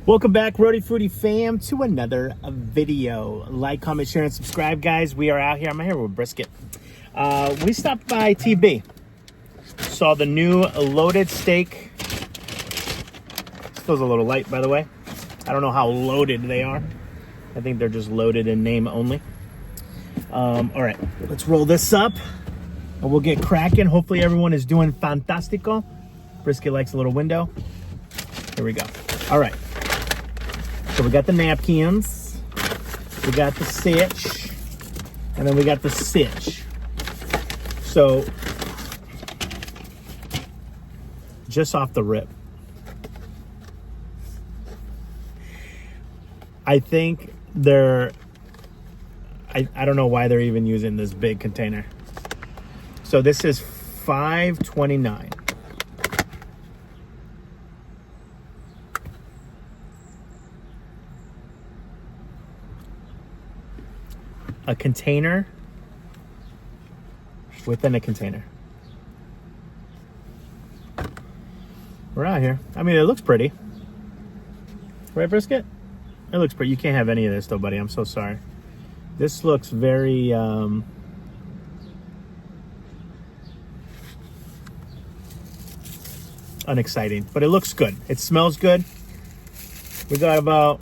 Welcome back, Roadie Foodie fam, to another video. Like, comment, share, and subscribe, guys. We are out here. I'm here with brisket. We stopped by TB. Saw the new loaded steak. This feels a little light, by the way. I don't know how loaded they are. I think they're just loaded in name only. All right, let's roll this up and we'll get cracking. Hopefully everyone is doing fantastico. Brisket likes a little window. Here we go. All right. So we got the napkins, we got the sitch, and then we got the sitch. So, just off the rip, I think I don't know why they're even using this big container. So this is $5.29. A container within a container. We're out here. I mean, it looks pretty. Right, brisket? It looks pretty. You can't have any of this though, buddy. I'm so sorry. This looks very unexciting, but it looks good. It smells good. We got about,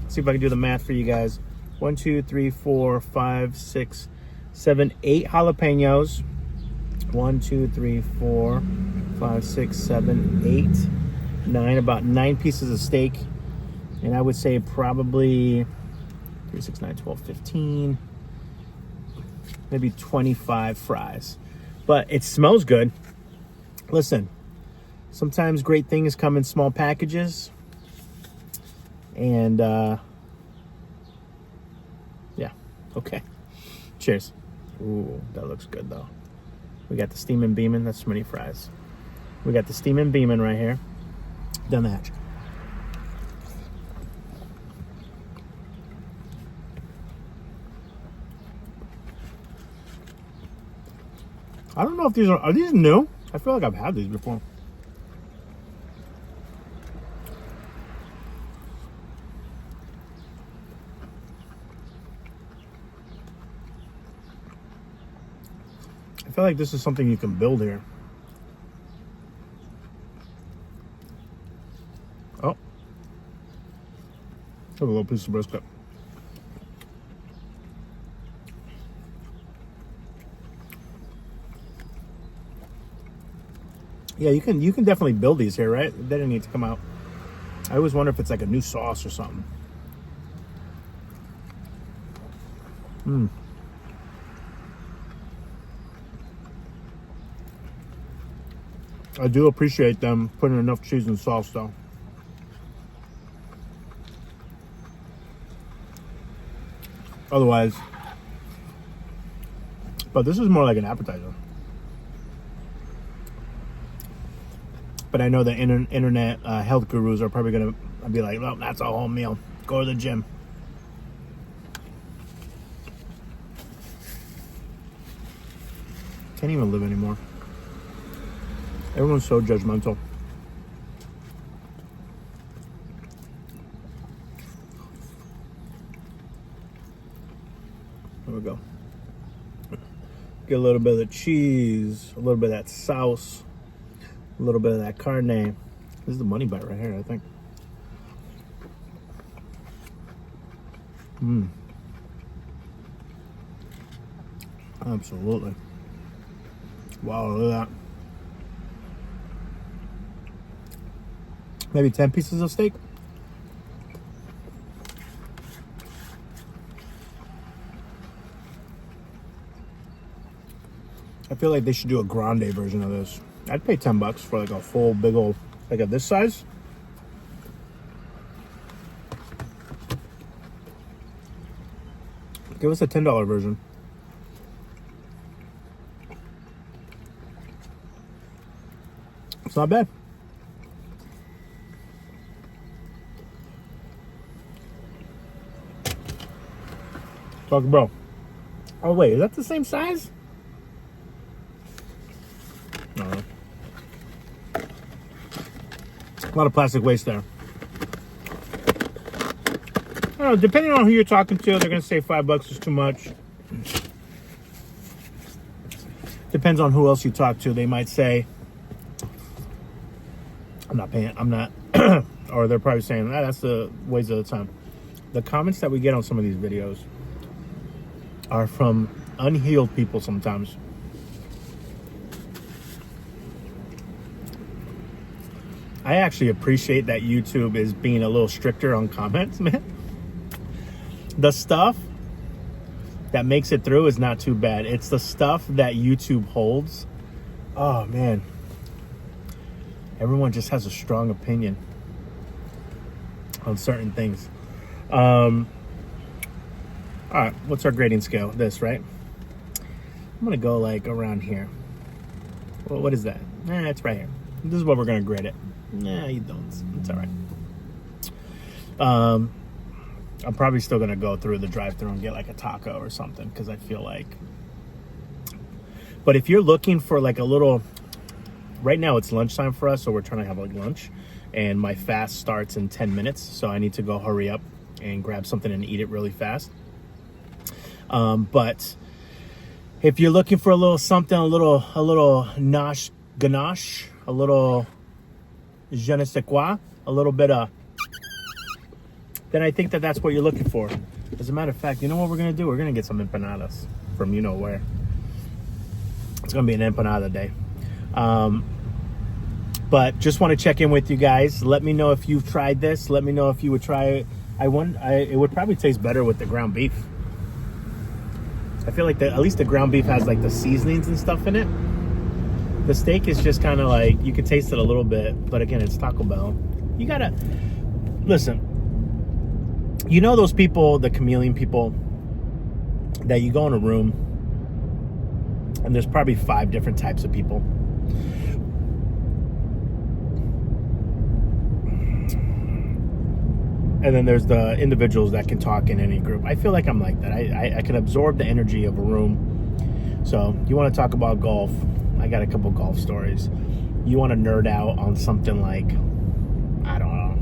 let's see if I can do the math for you guys. 1, 2, 3, 4, 5, 6, 7, 8 jalapenos. 1, 2, 3, 4, 5, 6, 7, 8, 9. About 9 pieces of steak. And I would say probably 3, 6, 9, 12, 15. Maybe 25 fries. But it smells good. Listen, sometimes great things come in small packages. And yeah, okay. Cheers. Ooh, that looks good though. We got the steaming beaming. That's too many fries. We got the steaming beaming right here. Down the hatch. I don't know if these are these new? I feel like I've had these before. I feel like this is something you can build here. Oh. Have a little piece of brisket. Yeah, you can definitely build these here, right? They didn't need to come out. I always wonder if it's like a new sauce or something. Mmm. I do appreciate them putting enough cheese and sauce though. Otherwise, but this is more like an appetizer. But I know the internet health gurus are probably gonna be like, well, that's a whole meal. Go to the gym. Can't even live anymore. Everyone's so judgmental. There we go. Get a little bit of the cheese, a little bit of that sauce, a little bit of that carne. This is the money bite right here, I think. Mmm. Absolutely. Wow, look at that. Maybe 10 pieces of steak. I feel like they should do a grande version of this. I'd pay $10 for like a full big old, like of this size. Give us a $10 version. It's not bad. Talk bro. Oh wait, is that the same size? No. A lot of plastic waste there. don't know, depending on who you're talking to, they're going to say $5 is too much. Depends on who else you talk to. They might say, I'm not paying, I'm not, or they're probably saying, that's a waste of the time. The comments that we get on some of these videos are from unhealed people sometimes. I actually appreciate that YouTube is being a little stricter on comments, man. The stuff that makes it through is not too bad. It's the stuff that YouTube holds. Oh, man. Everyone just has a strong opinion on certain things. All right, what's our grading scale? This, right? I'm going to go like around here. Well, what is that? It's right here. This is what we're going to grade it. Nah, you don't. It's all right. I'm probably still going to go through the drive-thru and get like a taco or something because I feel like... But if you're looking for like a little... Right now it's lunchtime for us, so we're trying to have like lunch. And my fast starts in 10 minutes, so I need to go hurry up and grab something and eat it really fast. But if you're looking for a little something, a little nosh ganache, a little je ne sais quoi, a little bit of, then I think that that's what you're looking for. As a matter of fact, you know what we're going to do? We're going to get some empanadas from you know where. It's going to be an empanada day. But just want to check in with you guys. Let me know if you've tried this. Let me know if you would try it. It would probably taste better with the ground beef. I feel like at least the ground beef has like the seasonings and stuff in it. The steak is just kind of like, you can taste it a little bit, but again, it's Taco Bell. You gotta, listen, you know those people, the chameleon people, that you go in a room and there's probably 5 different types of people. And then there's the individuals that can talk in any group. I feel like I'm like that. I can absorb the energy of a room. So you want to talk about golf? I got a couple golf stories. You want to nerd out on something like, I don't know,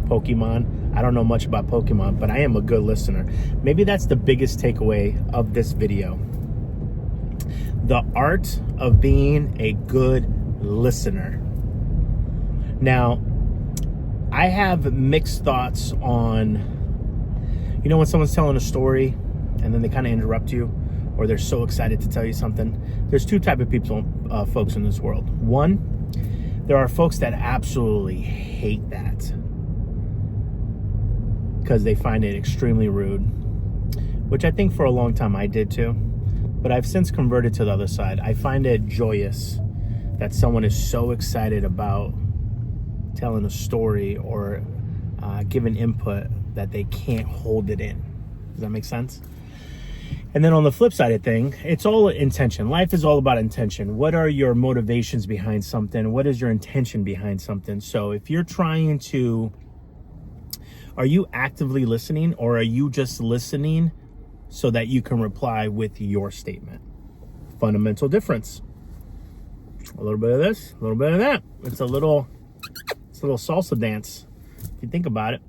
Pokemon. I don't know much about Pokemon, but I am a good listener. Maybe that's the biggest takeaway of this video. The art of being a good listener. Now, I have mixed thoughts on, you know, when someone's telling a story and then they kind of interrupt you, or they're so excited to tell you something. There's 2 types of people, folks in this world. One, there are folks that absolutely hate that because they find it extremely rude, which I think for a long time I did too, but I've since converted to the other side. I find it joyous that someone is so excited about telling a story or giving input that they can't hold it in. Does that make sense? And then on the flip side of thing, it's all intention. Life is all about intention. What are your motivations behind something? What is your intention behind something? So if you're trying to, are you actively listening, or are you just listening so that you can reply with your statement? Fundamental difference. A little bit of this, a little bit of that. It's a little salsa dance, if you think about it.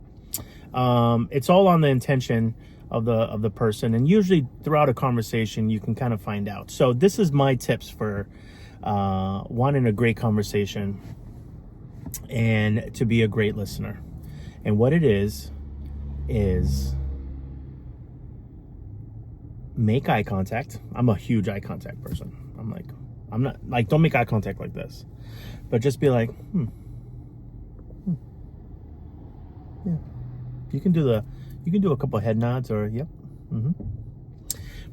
It's all on the intention of the person, and usually throughout a conversation you can kind of find out. So this is my tips for wanting a great conversation and to be a great listener. And what it is make eye contact. I'm a huge eye contact person. I'm not like, don't make eye contact like this, but just be like, yeah. You can do a couple of head nods or yep.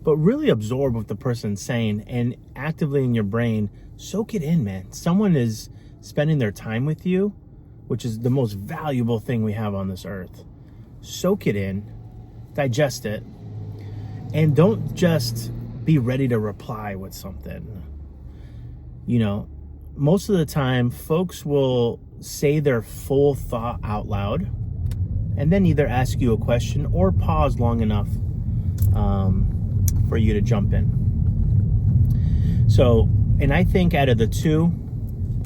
But really absorb what the person's saying and actively in your brain soak it in, man. Someone is spending their time with you, which is the most valuable thing we have on this earth. Soak it in, digest it, and don't just be ready to reply with something. You know, most of the time folks will say their full thought out loud and then either ask you a question or pause long enough for you to jump in. So, and I think out of the 2,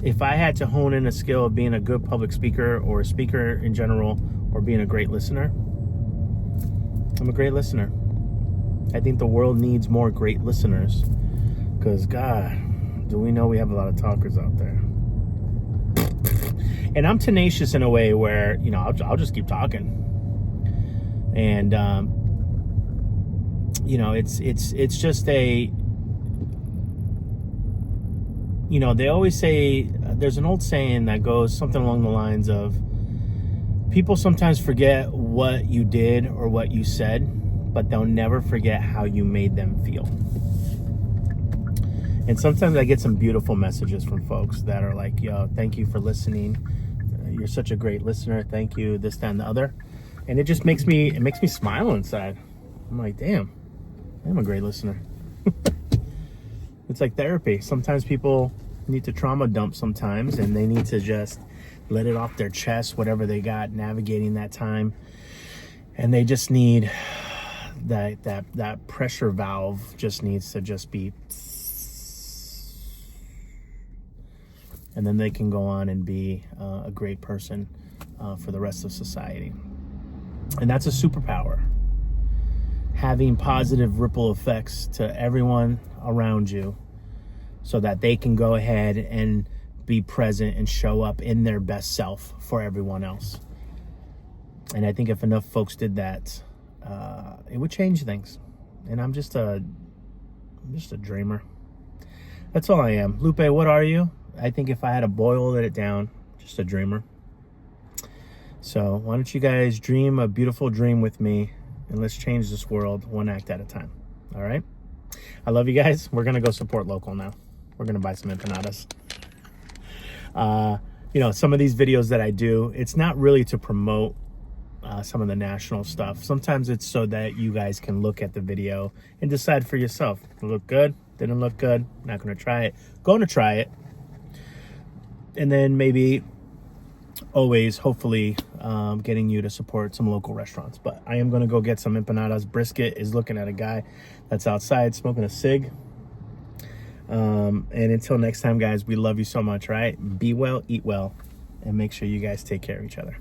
if I had to hone in a skill of being a good public speaker or a speaker in general or being a great listener, I'm a great listener. I think the world needs more great listeners, because God, do we know we have a lot of talkers out there. And I'm tenacious in a way where, you know, I'll just keep talking. And, you know, it's just a, you know, they always say, there's an old saying that goes something along the lines of, people sometimes forget what you did or what you said, but they'll never forget how you made them feel. And sometimes I get some beautiful messages from folks that are like, yo, thank you for listening. You're such a great listener. Thank you, this, that, and the other. And it just makes me smile inside. I'm like, damn, I'm a great listener. It's like therapy. Sometimes people need to trauma dump sometimes, and they need to just let it off their chest, whatever they got navigating that time. And they just need that pressure valve just needs to just be, and then they can go on and be a great person for the rest of society. And that's a superpower. Having positive ripple effects to everyone around you so that they can go ahead and be present and show up in their best self for everyone else. And I think if enough folks did that, it would change things. And I'm just a dreamer. That's all I am. Lupe, what are you? I think if I had to boil it down, just a dreamer. So why don't you guys dream a beautiful dream with me, and let's change this world one act at a time. All right? I love you guys. We're going to go support local now. We're going to buy some empanadas. You know, some of these videos that I do, it's not really to promote some of the national stuff. Sometimes it's so that you guys can look at the video and decide for yourself. Look good? Didn't look good? Not going to try it. Going to try it. And then maybe always, hopefully, getting you to support some local restaurants. But I am going to go get some empanadas. Brisket is looking at a guy that's outside smoking a cig. And until next time, guys, we love you so much, right? Be well, eat well, and make sure you guys take care of each other.